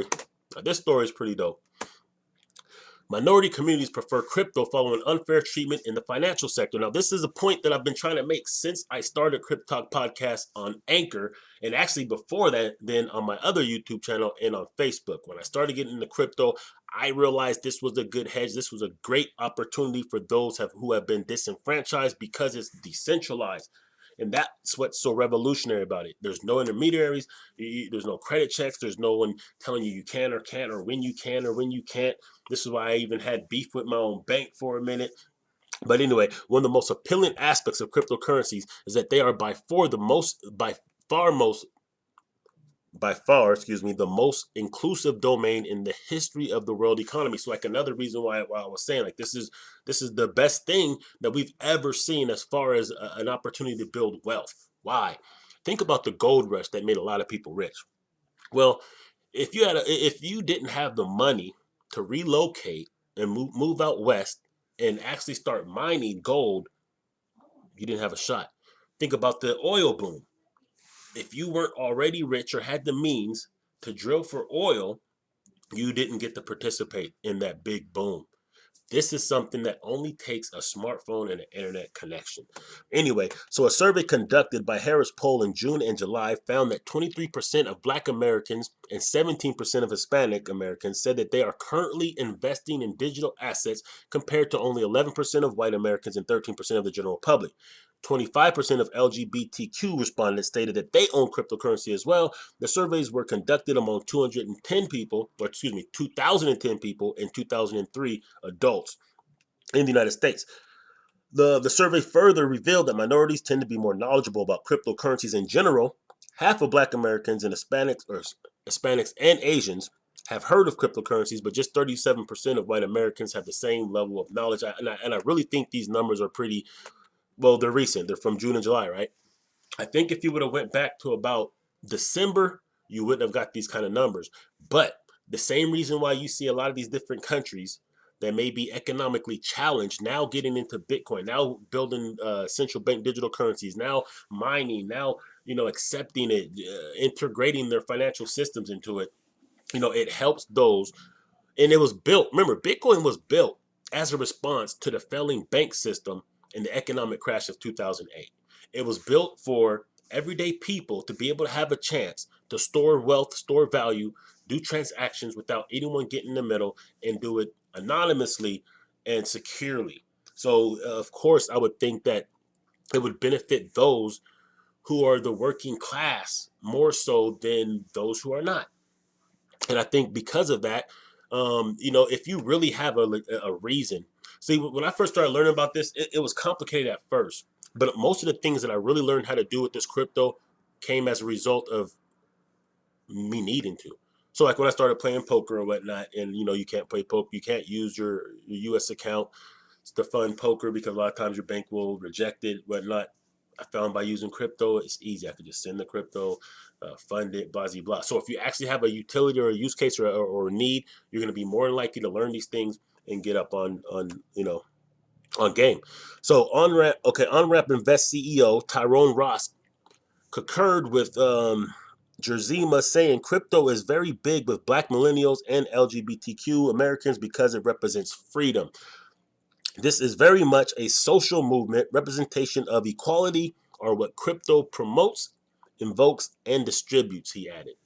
story. Now, this story is pretty dope. Minority communities prefer crypto following unfair treatment in the financial sector. Now, this is a point that I've been trying to make since I started Crypto Talk Podcast on Anchor, and actually before that, then on my other YouTube channel and on Facebook. When I started getting into crypto, I realized this was a good hedge. This was a great opportunity for those who have been disenfranchised because it's decentralized. And that's what's so revolutionary about it. There's no intermediaries. There's no credit checks. There's no one telling you can or can't, or when you can or when you can't. This is why I even had beef with my own bank for a minute. But anyway, one of the most appealing aspects of cryptocurrencies is that they are the most inclusive domain in the history of the world economy. So like another reason why I was saying like this is the best thing that we've ever seen as far as an opportunity to build wealth. Why? Think about the gold rush that made a lot of people rich. Well, if you didn't have the money to relocate and move out west and actually start mining gold, you didn't have a shot. Think about the oil boom. If you weren't already rich or had the means to drill for oil, you didn't get to participate in that big boom. This is something that only takes a smartphone and an internet connection. Anyway, so a survey conducted by Harris Poll in June and July found that 23% of Black Americans and 17% of Hispanic Americans said that they are currently investing in digital assets, compared to only 11% of white Americans and 13% of the general public. 25% of LGBTQ respondents stated that they own cryptocurrency as well. The surveys were conducted among 2010 people and 2003 adults in the United States. The survey further revealed that minorities tend to be more knowledgeable about cryptocurrencies in general. Half of Black Americans and Hispanics and Asians have heard of cryptocurrencies, but just 37% of white Americans have the same level of knowledge. And I really think these numbers are pretty, well, they're recent. They're from June and July, right? I think if you would have went back to about December, you wouldn't have got these kind of numbers. But the same reason why you see a lot of these different countries that may be economically challenged now getting into Bitcoin, now building central bank digital currencies, now mining, now accepting it, integrating their financial systems into it. It helps those. And it was built. Remember, Bitcoin was built as a response to the failing bank system in the economic crash of 2008. It was built for everyday people to be able to have a chance to store wealth, store value, do transactions without anyone getting in the middle, and do it anonymously and securely. So, of course, I would think that it would benefit those who are the working class more so than those who are not. And I think because of that, if you really have a reason. See, when I first started learning about this, it was complicated at first. But most of the things that I really learned how to do with this crypto came as a result of me needing to. So like when I started playing poker or whatnot, and you can't play poker, you can't use your US account to fund poker because a lot of times your bank will reject it, whatnot. I found by using crypto, it's easy. I could just send the crypto, fund it, blah, blah, blah. So if you actually have a utility or a use case or a need, you're going to be more likely to learn these things and get up on game. So OnRamp Invest CEO Tyrone Ross concurred with Jerzima, saying crypto is very big with Black millennials and LGBTQ Americans because it represents freedom. This is very much a social movement. Representation of equality are what crypto promotes, invokes, and distributes, he added.